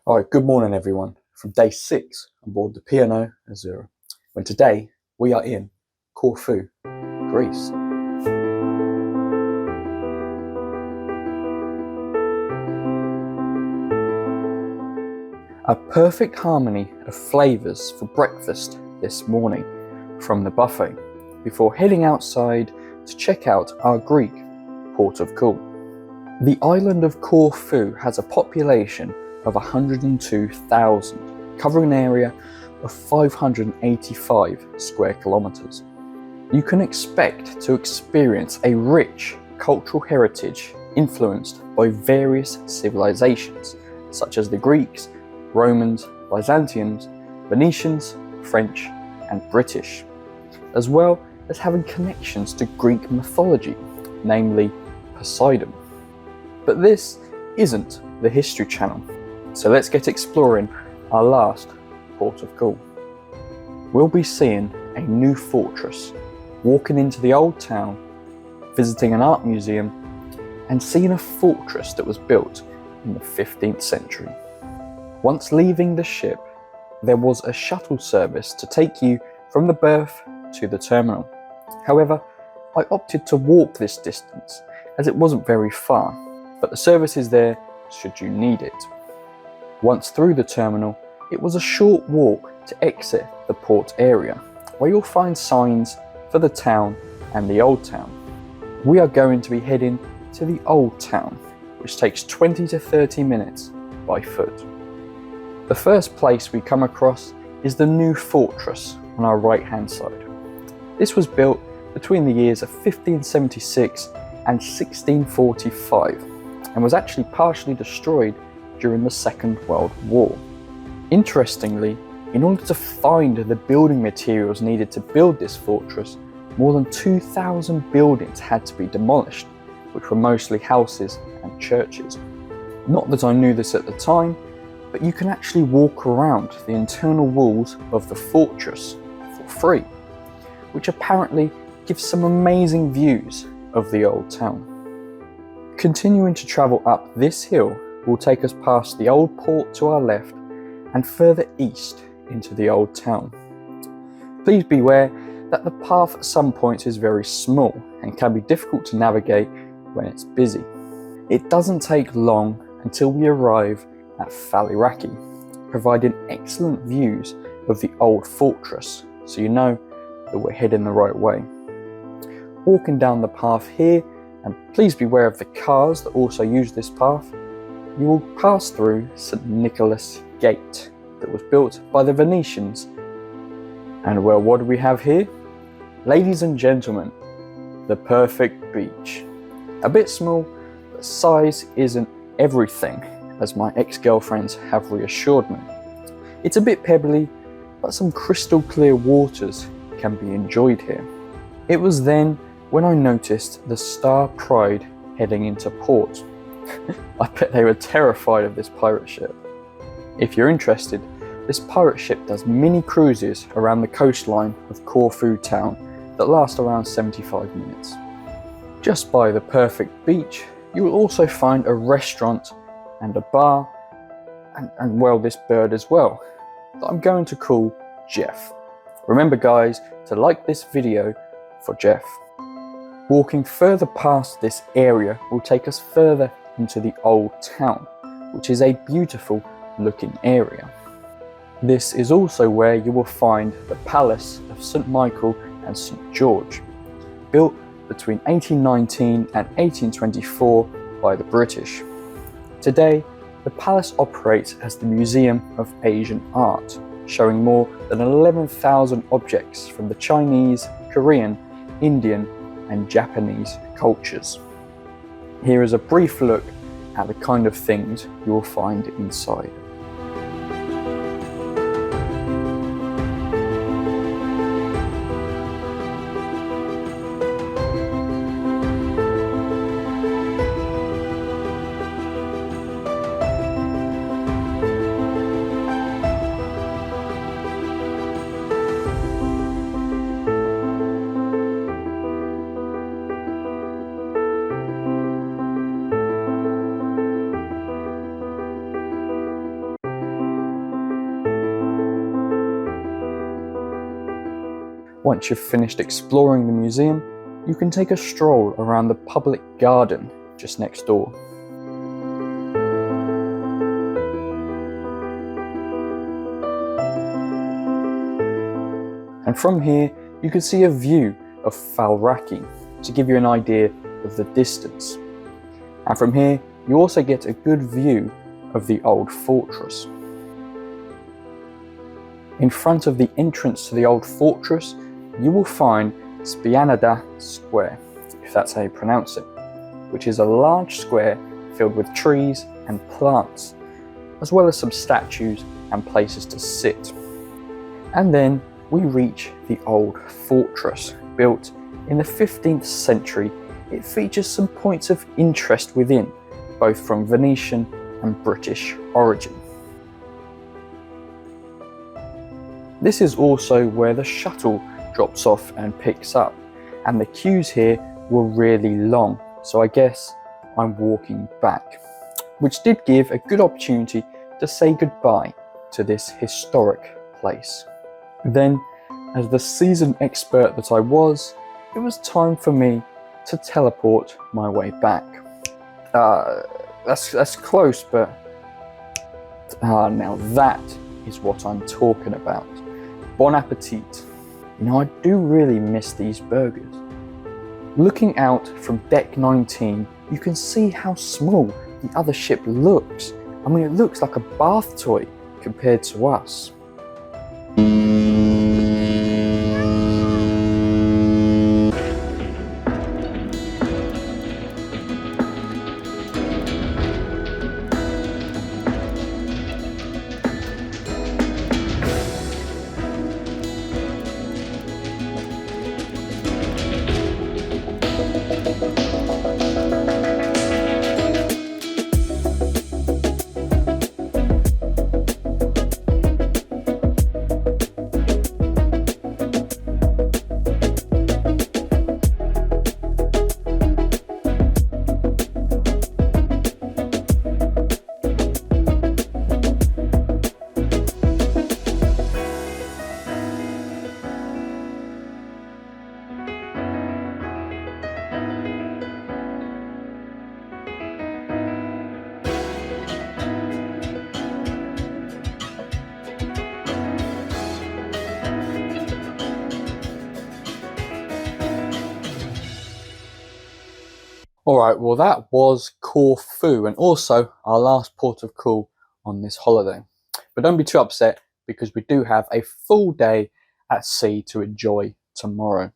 Alright, good morning everyone from day 6 on board the P&O Azura, when today we are in Corfu, Greece. A perfect harmony of flavours for breakfast this morning from the buffet, before heading outside to check out our Greek port of call. The island of Corfu has a population of 102,000, covering an area of 585 square kilometres. You can expect to experience a rich cultural heritage influenced by various civilizations, such as the Greeks, Romans, Byzantines, Venetians, French and British, as well as having connections to Greek mythology, namely Poseidon. But this isn't the History Channel, so let's get exploring our last port of call. We'll be seeing a new fortress, walking into the old town, visiting an art museum, and seeing a fortress that was built in the 15th century. Once leaving the ship, there was a shuttle service to take you from the berth to the terminal. However, I opted to walk this distance as it wasn't very far, but the service is there should you need it. Once through the terminal, it was a short walk to exit the port area, where you'll find signs for the town and the old town. We are going to be heading to the old town, which takes 20 to 30 minutes by foot. The first place we come across is the new fortress on our right hand side. This was built between the years of 1576 and 1645 and was actually partially destroyed during the Second World War. Interestingly, in order to find the building materials needed to build this fortress, more than 2,000 buildings had to be demolished, which were mostly houses and churches. Not that I knew this at the time, but you can actually walk around the internal walls of the fortress for free, which apparently gives some amazing views of the old town. Continuing to travel up this hill will take us past the old port to our left and further east into the old town. Please beware that the path at some points is very small and can be difficult to navigate when it's busy. It doesn't take long until we arrive at Faliraki, providing excellent views of the old fortress, so you know that we're heading the right way. Walking down the path here, and please beware of the cars that also use this path, you will pass through St. Nicholas Gate that was built by the Venetians. And well, what do we have here? Ladies and gentlemen, the perfect beach. A bit small, but size isn't everything, as my ex-girlfriends have reassured me. It's a bit pebbly, but some crystal clear waters can be enjoyed here. It was then when I noticed the Star Pride heading into port. I bet they were terrified of this pirate ship. If you're interested, this pirate ship does mini cruises around the coastline of Corfu town that last around 75 minutes. Just by the perfect beach, you will also find a restaurant and a bar, and well, this bird as well, that I'm going to call Geoff. Remember guys, to like this video for Geoff. Walking further past this area will take us further into the old town, which is a beautiful looking area. This is also where you will find the Palace of St. Michael and St. George, built between 1819 and 1824 by the British. Today, the palace operates as the Museum of Asian Art, showing more than 11,000 objects from the Chinese, Korean, Indian and Japanese cultures. Here is a brief look at the kind of things you will find inside. Once you've finished exploring the museum, you can take a stroll around the public garden just next door. And from here, you can see a view of Faliraki to give you an idea of the distance. And from here, you also get a good view of the old fortress. In front of the entrance to the old fortress, you will find Spianada Square, if that's how you pronounce it, which is a large square filled with trees and plants, as well as some statues and places to sit. And then we reach the old fortress, built in the 15th century. It features some points of interest within, both from Venetian and British origin. This is also where the shuttle drops off and picks up, and the queues here were really long, so I guess I'm walking back, which did give a good opportunity to say goodbye to this historic place. Then, as the seasoned expert that I was, it was time for me to teleport my way back. That's close, but now that is what I'm talking about. Bon appetit. You know, I do really miss these burgers. Looking out from deck 19, you can see how small the other ship looks. I mean, it looks like a bath toy compared to us. Alright, well that was Corfu, and also our last port of call on this holiday. But don't be too upset, because we do have a full day at sea to enjoy tomorrow.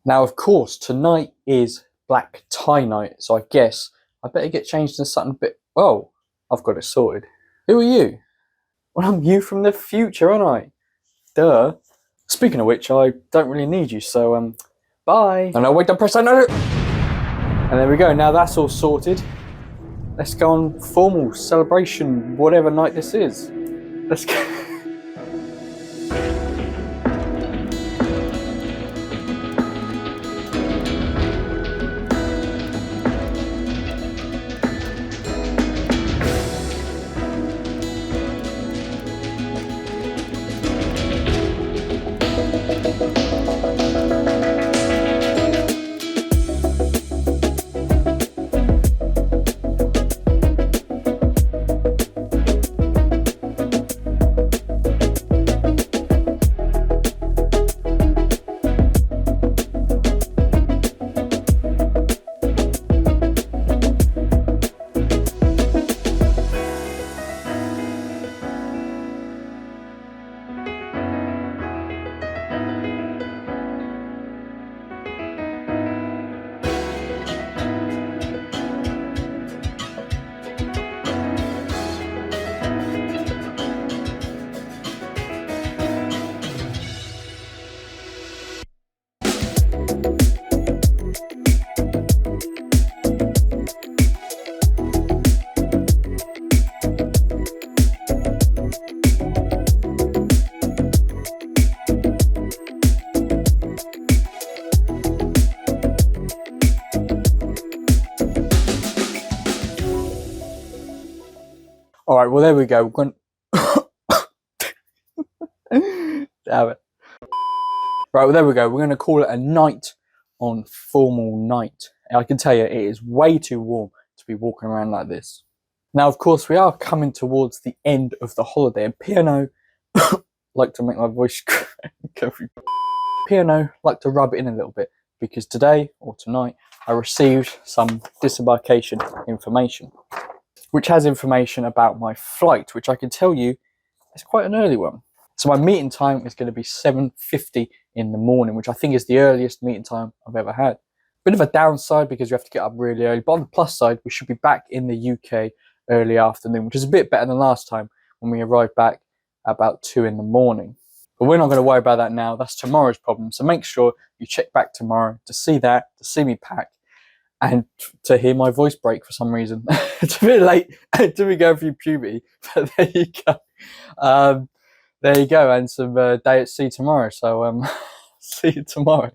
Now, of course, tonight is black tie night, so I guess I better get changed into something a bit... Oh, I've got it sorted. Who are you? Well, I'm you from the future, aren't I? Duh. Speaking of which, I don't really need you, so, bye. Oh no, wait, don't press that, no! And there we go, now that's all sorted. Let's go on formal celebration, whatever night this is. Let's go. All right, well, there we go. We're going... Damn it. Right, well, there we go. We're going to call it a night on formal night. And I can tell you, it is way too warm to be walking around like this. Now, of course, we are coming towards the end of the holiday, and P&O like to make my voice go through. P&O like to rub it in a little bit, because today, or tonight, I received some disembarkation information, which has information about my flight, which I can tell you is quite an early one. So my meeting time is going to be 7:50 in the morning, which I think is the earliest meeting time I've ever had. Bit of a downside because you have to get up really early, but on the plus side, we should be back in the UK early afternoon, which is a bit better than last time when we arrived back about 2 in the morning. But we're not going to worry about that now. That's tomorrow's problem. So make sure you check back tomorrow to see that, to see me pack, and to hear my voice break for some reason. It's a bit late to be going through puberty, but there you go. There you go, and some day at sea tomorrow. So see you tomorrow.